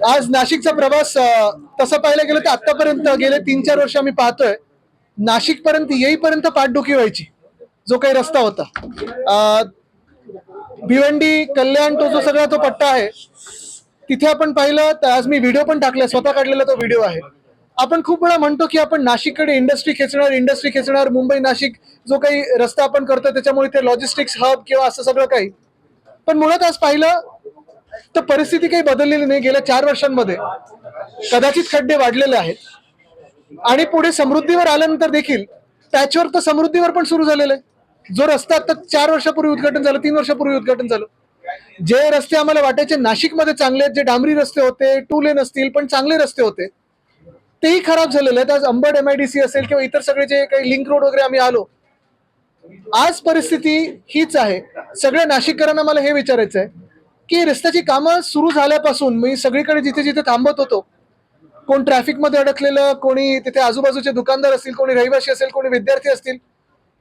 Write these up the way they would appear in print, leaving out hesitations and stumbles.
आज नाशिकचा प्रवास तसं पाहायला गेलं तर आतापर्यंत गेले 3-4 वर्ष आम्ही पाहतोय नाशिक पर्यंत येईपर्यंत पाठदुखी व्हायची. जो काही रस्ता होता भिवंडी कल्याण तो जो सगळा तो पट्टा आहे तिथे आपण पाहिलं तर आज मी व्हिडिओ पण टाकलाय, स्वतः काढलेला तो व्हिडिओ आहे. आपण खूप वेळा म्हणतो की आपण नाशिककडे इंडस्ट्री खेचणार मुंबई नाशिक जो काही रस्ता आपण करतो त्याच्यामुळे ते लॉजिस्टिक्स हब किंवा असं सगळं काही. पण मुळात आज पाहिलं तर परिस्थिती काही बदललेली नाही. गेल्या 4 वर्षांमध्ये कदाचित खड्डे वाढलेले आहेत आणि पुढे समृद्धीवर आल्यानंतर देखील पॅचवर्क तर समृद्धीवर पण सुरू झालेलं आहे. जो रस्ता आता 4 वर्षापूर्वी उद्घाटन झालं, 3 वर्षापूर्वी उद्घाटन झालं, जे रस्ते आम्हाला वाटायचे नाशिकमध्ये चांगले आहेत, जे डांबरी रस्ते होते, 2 लेन असतील पण चांगले रस्ते होते, तेही खराब झालेले आहेत. आज अंबड MIDC असेल किंवा इतर सगळे जे काही लिंक रोड वगैरे आम्ही आलो, आज परिस्थिती हीच आहे. सगळ्या नाशिककरांना मला हे विचारायचं आहे की रस्त्याची कामं सुरू झाल्यापासून मी सगळीकडे जिथे जिथे थांबत होतो, कोण ट्रॅफिकमध्ये अडकलेलं, कोणी तिथे आजूबाजूचे दुकानदार असतील, कोणी रहिवासी असेल, कोणी विद्यार्थी असतील,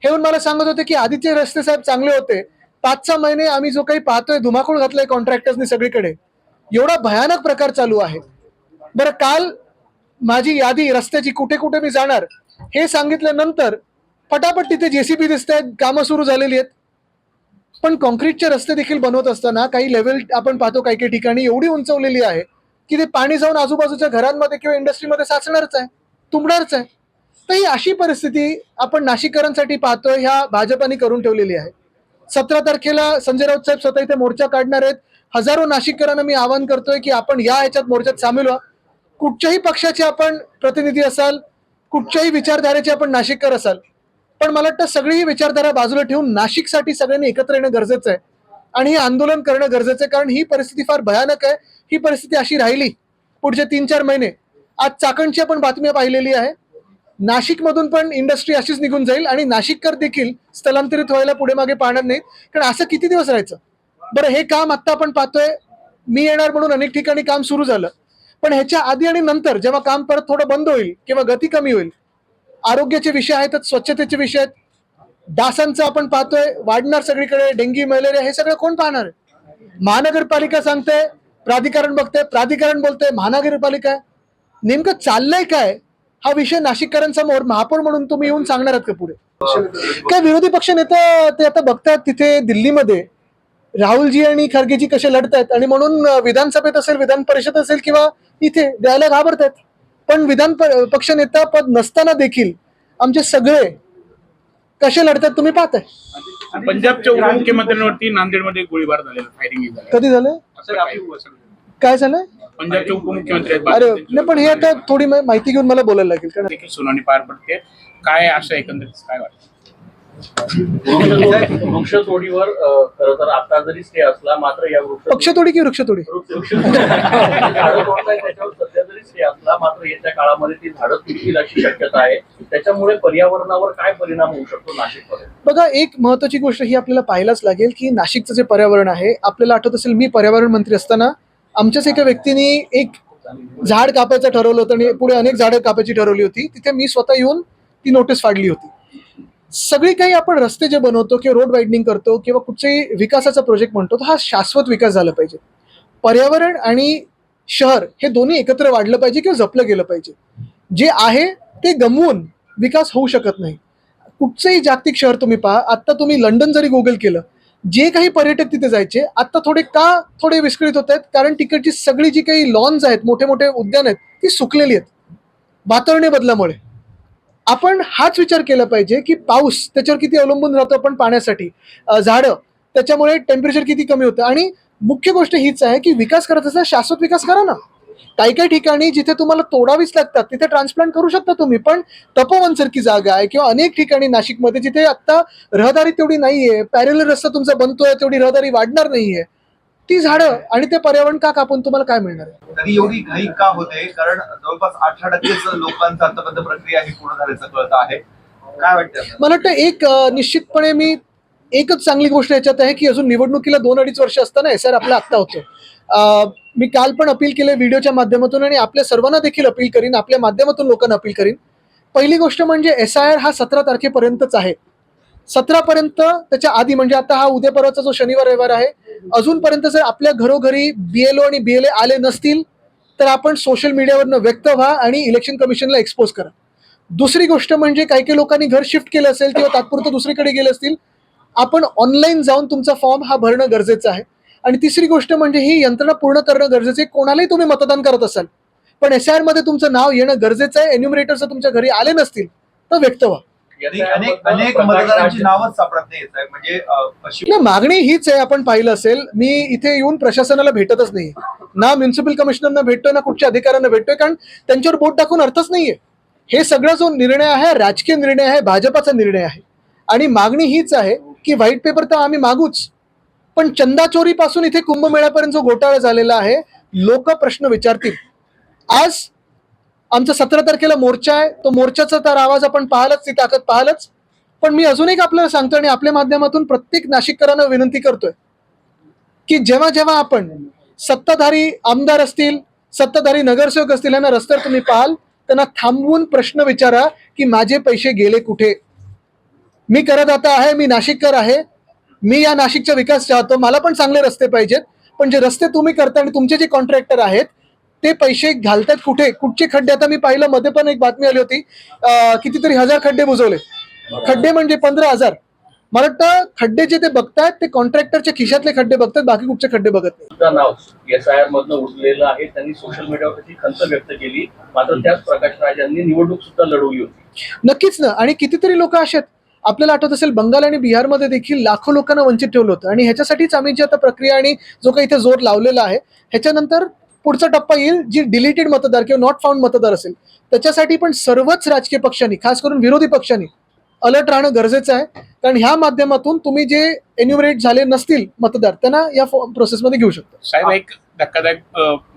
हे येऊन मला सांगत होते की आधीचे रस्ते साहेब चांगले होते, 5-6 महिने आम्ही जो काही पाहतोय धुमाकूळ घातलाय कॉन्ट्रॅक्टर्सनी सगळीकडे, एवढा भयानक प्रकार चालू आहे. बरं, काल माझी यादी रस्त्याची कुठे कुठे मी जाणार हे सांगितल्यानंतर पटापट तिथे JCB दिसत आहेत, कामं सुरू झालेली आहेत. पण कॉन्क्रीटचे रस्ते देखील बनवत असताना काही लेवल आपण पाहतो काही काही ठिकाणी एवढी उंचवलेली आहे की ते पाणी जाऊन आजूबाजूच्या घरांमध्ये किंवा इंडस्ट्रीमध्ये साचणारच आहे, तुंबणारच आहे. तर ही अशी परिस्थिती आपण नाशिककरांसाठी पाहतोय, ह्या भाजपाने करून ठेवलेली आहे. 17 तारखेला संजय राऊत साहेब स्वतः इथे मोर्चा काढणार आहेत. हजारो नाशिककरांना मी आवाहन करतोय की आपण या ह्याच्यात मोर्चात सामील व्हा. कुठच्याही पक्षाचे आपण प्रतिनिधी असाल, कुठच्याही विचारधारेचे आपण नाशिककर असाल, पण मला वाटतं सगळी विचारधारा बाजूला ठेवून नाशिकसाठी सगळ्यांनी एकत्र येणं गरजेचं आहे आणि हे आंदोलन करणं गरजेचं आहे. कारण ही परिस्थिती फार भयानक आहे. ही परिस्थिती अशी राहिली पुढचे 3-4 महिने. आज चाकणची आपण बातम्या पाहिलेली आहे, नाशिकमधून पण इंडस्ट्री अशीच निघून जाईल आणि नाशिककर देखील स्थलांतरित व्हायला पुढे मागे पाहणार नाहीत. कारण असं किती दिवस राहायचं. बरं, हे काम आत्ता आपण पाहतोय, मी येणार म्हणून अनेक ठिकाणी काम सुरू झालं, पण ह्याच्या आधी आणि नंतर जेव्हा काम परत थोडं बंद होईल किंवा गती कमी होईल, आरोग्याचे विषय आहेत, स्वच्छतेचे विषय आहेत, डासांचं आपण पाहतोय वाढणार सगळीकडे, डेंग्यू मलेरिया, हे सगळं कोण पाहणार आहे? महानगरपालिका सांगते, प्राधिकरण बघते, प्राधिकरण बोलते, महानगरपालिका. नेमकं चाललंय काय हा विषय नाशिककरांसमोर महापौर म्हणून तुम्ही येऊन सांगणार आहात का पुढे? काय विरोधी पक्ष नेता ते आता बघतात तिथे दिल्लीमध्ये राहुलजी आणि खरगेजी कसे लढतायत आणि म्हणून विधानसभेत असेल, विधान परिषद असेल किंवा इथे द्यायला घाबरतात. पण विधान पक्ष नेता पद नसताना देखील आमचे सगळे कसे लढतात तुम्ही पाहताय. पंजाबच्या उपमुख्यमंत्र्यांवरती नांदेडमध्ये गोळीबार झालेला, फायरिंग झालं. कधी झालं? काय झालं? पंजाबचे उपमुख्यमंत्री अरे नाही, पण हे आता थोडी माहिती घेऊन मला बोलायला लागेल. कारण देखील सुनावणी पार पडते, काय असं एकंदरीत काय वाटतं? वृक्षतोडीवर खरं तर आता जरी स्टे असला, मात्र या पक्षतोडी की वृक्षतोडी त्याच्यावर सध्या जरी स्टे असला, मात्र येत्या काळामध्ये ती झाडं तुटतील अशी शक्यता आहे. त्याच्यामुळे पर्यावरणावर काय परिणाम होऊ शकतो नाशिकमध्ये? बघा, एक महत्वाची गोष्ट ही आपल्याला पाहायलाच लागेल की नाशिकचं जे पर्यावरण आहे, आपल्याला आठवत असेल मी पर्यावरण मंत्री असताना आमच्याच एका व्यक्तीने एक झाड कापायचं ठरवलं होतं आणि पुढे अनेक झाडं कापायची ठरवली होती. तिथे मी स्वतः येऊन ती नोटीस फाडली होती. सगळी काही आपण रस्ते जे बनवतो किंवा रोड वाईडनिंग करतो किंवा कुठच्याही विकासाचा प्रोजेक्ट म्हणतो, तर हा शाश्वत विकास झाला पाहिजे. पर्यावरण आणि शहर हे दोन्ही एकत्र वाढलं पाहिजे किंवा जपलं गेलं पाहिजे. जे आहे ते गमवून विकास होऊ शकत नाही. कुठचंही जागतिक शहर तुम्ही पहा, आत्ता तुम्ही लंडन जरी गुगल केलं, जे काही पर्यटक तिथे जायचे आत्ता थोडे विस्कळीत होत आहेत, कारण तिकडची सगळी जी काही लॉन्स आहेत, मोठे मोठे उद्यान आहेत, ती सुकलेली आहेत वातावरणीय बदलामुळे. आपण हाच विचार केला पाहिजे की पाऊस त्याच्यावर किती अवलंबून राहतो आपण पाण्यासाठी, झाडं त्याच्यामुळे टेम्परेचर किती कमी होतं. आणि मुख्य गोष्ट हीच आहे की विकास करत असताना शाश्वत विकास करा ना. काही काही ठिकाणी जिथे तुम्हाला तोडावीच लागतात तिथे ट्रान्सप्लांट करू शकता तुम्ही, पण तपोवनसारखी जागा आहे किंवा अनेक ठिकाणी नाशिकमध्ये जिथे आता रहदारी तेवढी नाहीये, पॅरेलल रस्ता तुमचा बनतोय, तेवढी रहदारी वाढणार नाहीये, ती झाडं आणि ते पर्यावरण का कापून तुम्हाला काय मिळणार आहे? तरी एवढी घाई का होते? कारण जवळपास 18% लोकांचा आतापर्यंत प्रक्रिया ही पूर्ण झाल्याचं कळतं आहे. काय वाटतं? मला वाटतं एक निश्चितपणे मी एकच चांगली गोष्ट याच्यात आहे की अजून निवडणुकीला 2-2.5 वर्ष असताना SR आपला आत्ता होतो. मी काल पण अपील केले व्हिडिओच्या माध्यमातून आणि आपल्या सर्वांना देखील अपील करीन, आपल्या माध्यमातून लोकांना अपील करीन. पहिली गोष्ट म्हणजे SIR हा 17 तारखेपर्यंतच आहे. 17 पर्यंत, त्याच्या आधी म्हणजे आता हा उद्या परवाचा जो शनिवार रविवार आहे, अजूनपर्यंत जर आपल्या घरोघरी BLO आणि BLA आले नसतील तर आपण सोशल मीडियावरनं व्यक्त व्हा आणि इलेक्शन कमिशनला एक्सपोज करा. दुसरी गोष्ट म्हणजे काही काही लोकांनी घर शिफ्ट केलं असेल किंवा तात्पुरतं दुसरीकडे गेले असतील, आपण ऑनलाईन जाऊन तुमचा फॉर्म हा भरणं गरजेचं आहे. आणि तिसरी गोष्ट म्हणजे ही यंत्रणा पूर्ण करणं गरजेचं आहे. कोणालाही तुम्ही मतदान करत असाल पण SIR मध्ये तुमचं नाव येणं गरजेचं आहे. एन्युमरेटर जर तुमच्या घरी आले नसतील तर व्यक्त व्हा. अनेक मतदारांची नावच सापडत नाही म्हणजे नाही, मागणी हीच आहे. आपण पाहिलं असेल, मी इथे येऊन प्रशासनाला भेटतच नाही, ना म्युन्सिपल कमिशनरना भेटतोय ना कुठच्या अधिकाऱ्यांना भेटतोय, कारण त्यांच्यावर बोट टाकून अर्थच नाहीये. हे सगळा जो निर्णय आहे राजकीय निर्णय आहे, भाजपाचा निर्णय आहे. आणि मागणी हीच आहे की व्हाईट पेपर तर आम्ही मागूच, पण चंदा चोरीपासून इथे कुंभमेळ्यापर्यंत जो घोटाळा झालेला आहे, लोक प्रश्न विचारतील. आज आमचा 17 तारखेला मोर्चा आहे, तो मोर्चाचा तर आवाज आपण पाहालच, ती ताकद पाहालच. पण मी अजून एक आपल्याला सांगतो आणि आपल्या माध्यमातून प्रत्येक नाशिककरांना विनंती करतोय की जेव्हा जेव्हा आपण सत्ताधारी आमदार असतील, सत्ताधारी नगरसेवक असतील, यांना रस्त्यावर तुम्ही पाहाल, त्यांना थांबवून प्रश्न विचारा की माझे पैसे गेले कुठे. मी करदाता आहे, मी नाशिककर आहे, मी या नाशिकचा विकास चाहतो, मला पण चांगले रस्ते पाहिजेत. पण जे रस्ते तुम्ही करता आणि तुमचे जे कॉन्ट्रॅक्टर आहेत ते पैसे घालतात कुठे, कुठचे खड्डे. आता मी पाहिलं, मध्ये पण एक बातमी आली होती, कितीतरी 1000 खड्डे बुजवले. खड्डे म्हणजे 15,000. मला वाटतं खड्डे जे ते बघतात ते कॉन्ट्रॅक्टरच्या खिशातले खड्डे बघतात, बाकी कुठचे खड्डे बघत नाही. सुद्धा नाव SIR मधनं उरलेलं आहे. त्यांनी सोशल मीडियावर त्याची खंत व्यक्त केली. मात्र त्याच प्रकाश राज यांनी निवडणूक सुद्धा लढवली होती. नक्कीच ना. आणि कितीतरी लोक असे आहेत, आपल्याला आठवत असेल बंगाल आणि बिहारमध्ये देखील लाखो लोकांना वंचित ठेवलं होतं. आणि ह्याच्यासाठीच आम्ही जी आता प्रक्रिया आणि जो काही इथे जोर लावलेला आहे, ह्याच्यानंतर पुढचा टप्पा येईल, जी डिलीटेड मतदार किंवा नॉट फाउंड मतदार असेल त्याच्यासाठी पण सर्वच राजकीय पक्षांनी, खास करून विरोधी पक्षांनी अलर्ट राहणं गरजेचं आहे. कारण ह्या माध्यमातून तुम्ही जे एन्युमरेट झाले नसतील मतदार त्यांना या प्रोसेसमध्ये घेऊ शकता. साहेब, एक धक्कादायक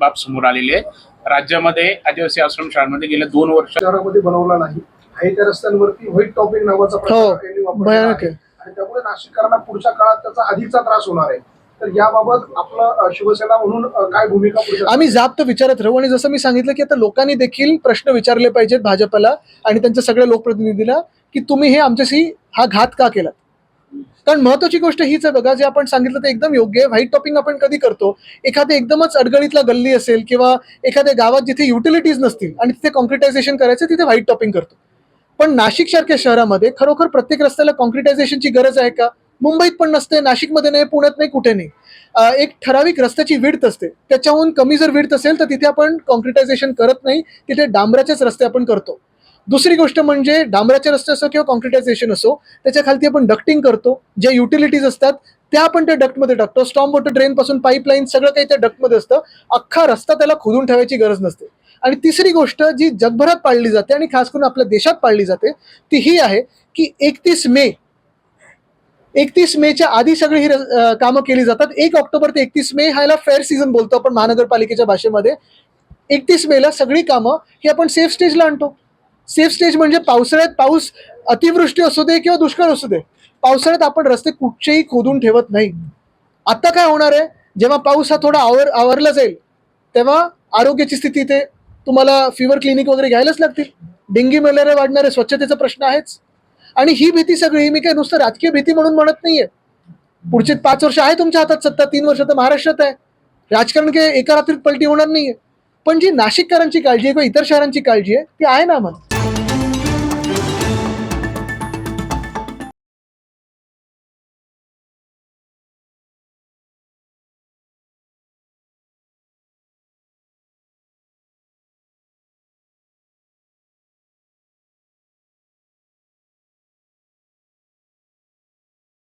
बाब समोर आलेली आहे. राज्यामध्ये आदिवासी आश्रमशाळांमध्ये गेल्या 2 वर्षात शहरामध्ये बनवला नाही आहे, त्या रस्त्यांवरती व्हाईट टॉपिंग नावाचा प्रकार त्यांनी वापरलेला भयानक आहे. आहे. आणि त्यामुळे नाशिककरांना पुढच्या काळात त्याचा अधिकचा त्रास होणार आहे. तर याबाबत आपलं शिवसेना म्हणून काय भूमिका पुढच्या आम्ही जाब तर विचारत राहू. आणि जसं मी सांगितलं की आता लोकांनी देखील प्रश्न विचारले पाहिजेत भाजपला आणि त्यांच्या सगळ्या लोकप्रतिनिधीला की तुम्ही हे आमच्याशी हा घात का केला. कारण महत्वाची गोष्ट हीच आहे बघा, जे आपण सांगितलं ते एकदम योग्य आहे. व्हाईट टॉपिंग आपण कधी करतो, एखाद्या एकदमच अडगळीतला गल्ली असेल किंवा एखाद्या गावात जिथे युटिलिटीज नसतील आणि तिथे कॉन्क्रिटायझेशन करायचं, तिथे व्हाईट टॉपिंग करतो. पण नाशिक सारख्या शहरामध्ये खरोखर प्रत्येक रस्त्याला कॉन्क्रिटायझेशनची गरज आहे का? मुंबईत पण नसते, नाशिकमध्ये नाही, पुण्यात नाही, कुठे नाही. एक ठराविक रस्त्याची विड्थ असते, त्याच्याहून कमी जर विड्थ असेल तर तिथे आपण कॉन्क्रिटायझेशन करत नाही, तिथे डांबराचेच रस्ते आपण करतो. दुसरी गोष्ट म्हणजे डांबराचे रस्ते असो किंवा कॉन्क्रिटायझेशन असो, त्याच्या खालती आपण डक्टिंग करतो. ज्या युटिलिटीज असतात त्या आपण त्या डक्टमध्ये टाकतो. स्टॉर्म वॉटर ड्रेन पासून पाईपलाईन सगळं काही त्या डक्टमध्ये असतं. अख्खा रस्ता त्याला खोदून ठेवायची गरज नसते. आणि तिसरी गोष्ट जी जगभरात पाळली जाते आणि खास करून आपल्या देशात पाळली जाते ती ही आहे की 31 मेच्या आधी सगळी ही कामं केली जातात. 1 ऑक्टोबर ते 31 मे ह्याला फेअर सीझन बोलतो आपण महानगरपालिकेच्या भाषेमध्ये. 31 मेला सगळी कामं ही आपण सेफ स्टेजला आणतो. सेफ स्टेज म्हणजे पावसाळ्यात पाऊस अतिवृष्टी असू दे किंवा दुष्काळ असू दे, पावसाळ्यात आपण रस्ते कुठचेही खोदून ठेवत नाही. आता काय होणार आहे, जेव्हा पाऊस हा थोडा आवरला जाईल तेव्हा आरोग्याची स्थिती, ते तुम्हाला फिवर क्लिनिक वगैरे घ्यायलाच लागतील. डेंग्यू मलेरिया वाढणार आहे, स्वच्छतेचा प्रश्न आहेच. आणि ही भीती सगळी मी काय नुसतं राजकीय भीती म्हणून म्हणत नाहीये. पुढचे 5 वर्ष आहे तुमच्या हातात सत्ता, 3 वर्ष तर महाराष्ट्रात आहे. राजकारण काही एका रात्रीत पलटी होणार नाहीये. पण जी नाशिककरांची काळजी आहे किंवा इतर शहरांची काळजी आहे ती आहे ना आम्हाला.